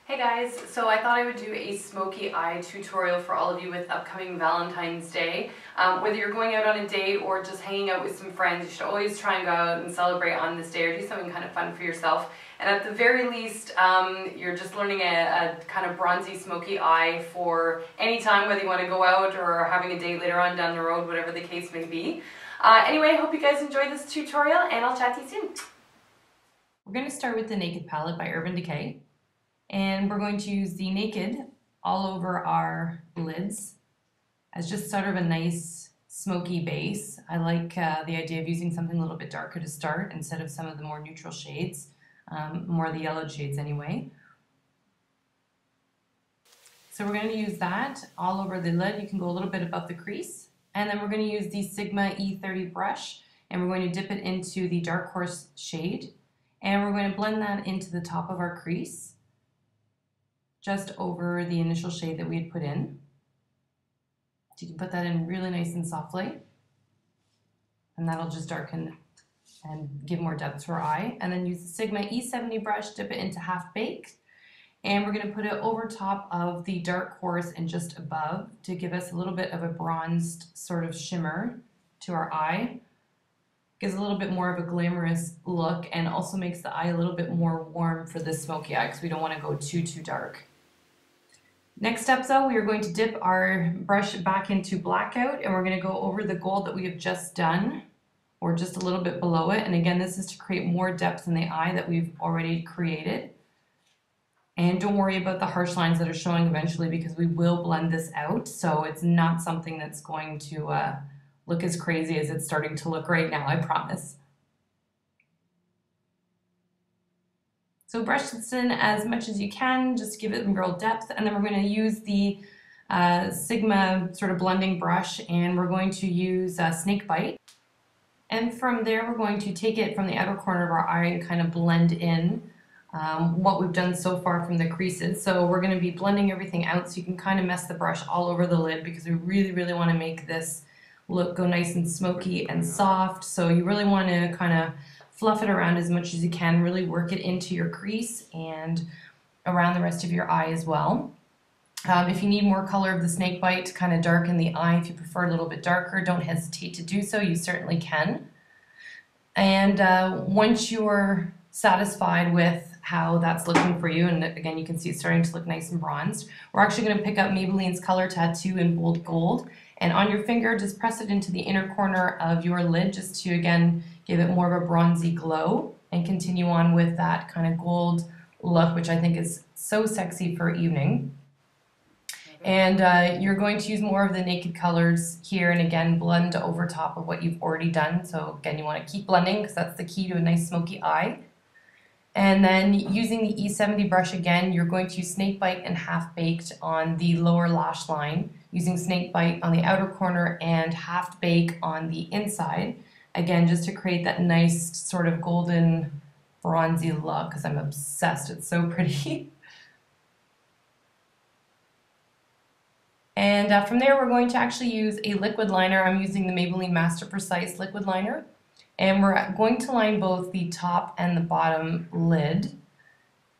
Hey guys, so I thought I would do a smoky eye tutorial for all of you with upcoming Valentine's Day. Whether you're going out on a date or just hanging out with some friends, you should always try and go out and celebrate on this day or do something kind of fun for yourself. And at the very least, you're just learning a kind of bronzy smoky eye for any time, whether you want to go out or having a date later on down the road, whatever the case may be. Anyway, I hope you guys enjoyed this tutorial and I'll chat to you soon. We're going to start with the Naked palette by Urban Decay. And we're going to use the Naked all over our lids as just sort of a nice smoky base. I like the idea of using something a little bit darker to start instead of some of the more neutral shades, more the yellow shades anyway. So we're going to use that all over the lid. You can go a little bit above the crease. And then we're going to use the Sigma E30 brush and we're going to dip it into the Dark Horse shade. And we're going to blend that into the top of our crease, just over the initial shade that we had put in. So you can put that in really nice and softly, and that'll just darken and give more depth to our eye. And then use the Sigma E70 brush, dip it into Half Baked, and we're going to put it over top of the Dark Horse and just above to give us a little bit of a bronzed sort of shimmer to our eye. Gives a little bit more of a glamorous look and also makes the eye a little bit more warm for this smoky eye because we don't want to go too dark. Next up though, we are going to dip our brush back into Blackout and we're going to go over the gold that we have just done, or just a little bit below it. And again, this is to create more depth in the eye that we've already created. And don't worry about the harsh lines that are showing eventually because we will blend this out. So it's not something that's going to look as crazy as it's starting to look right now, I promise. So brush this in as much as you can, just give it real depth, and then we're going to use the Sigma sort of blending brush, and we're going to use Snake Bite. And from there, we're going to take it from the outer corner of our eye and kind of blend in what we've done so far from the creases. So we're going to be blending everything out so you can kind of mess the brush all over the lid because we really want to make this look go nice and smoky and soft. So you really want to kind of fluff it around as much as you can, really work it into your crease and around the rest of your eye as well. If you need more color of the Snake Bite to kind of darken the eye, if you prefer a little bit darker, don't hesitate to do so, you certainly can. And once you're satisfied with how that's looking for you, and again you can see it's starting to look nice and bronzed, we're actually going to pick up Maybelline's Color Tattoo in Bold Gold, and on your finger just press it into the inner corner of your lid just to again give it more of a bronzy glow, and continue on with that kind of gold look, which I think is so sexy for evening. And you're going to use more of the Naked colors here, and again blend over top of what you've already done. So again, you want to keep blending because that's the key to a nice smoky eye. And then using the E70 brush again, you're going to use Snake Bite and Half Baked on the lower lash line, using Snake Bite on the outer corner and Half Bake on the inside. Again, just to create that nice sort of golden bronzy look, because I'm obsessed, it's so pretty. And from there, we're going to actually use a liquid liner. I'm using the Maybelline Master Precise liquid liner. And we're going to line both the top and the bottom lid.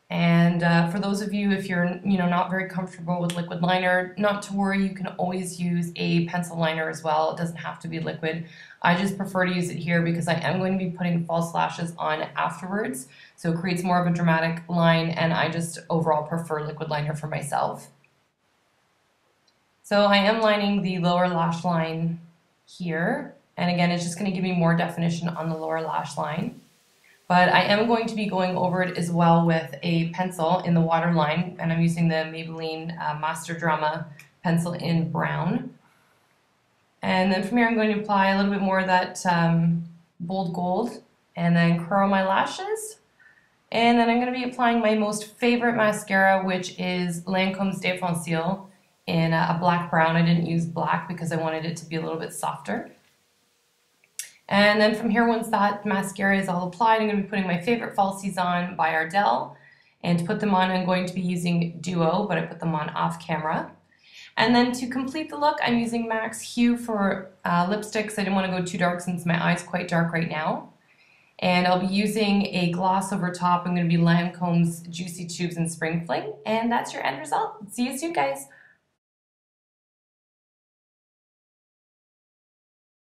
And for those of you, if you're not very comfortable with liquid liner, not to worry, you can always use a pencil liner as well. It doesn't have to be liquid. I just prefer to use it here because I am going to be putting false lashes on afterwards. So it creates more of a dramatic line, and I just overall prefer liquid liner for myself. So I am lining the lower lash line here. And again, it's just going to give me more definition on the lower lash line. But I am going to be going over it as well with a pencil in the waterline, and I'm using the Maybelline Master Drama pencil in brown. And then from here I'm going to apply a little bit more of that Bold Gold and then curl my lashes. And then I'm going to be applying my most favorite mascara, which is Lancome's De Foncil in a black brown. I didn't use black because I wanted it to be a little bit softer. And then from here, once that mascara is all applied, I'm going to be putting my favorite falsies on by Ardell. And to put them on, I'm going to be using Duo, but I put them on off camera. And then to complete the look, I'm using Max Hue for lipsticks. I didn't want to go too dark since my eye's quite dark right now. And I'll be using a gloss over top. I'm going to be Lancome's Juicy Tubes and Spring Fling. And that's your end result. See you soon, guys.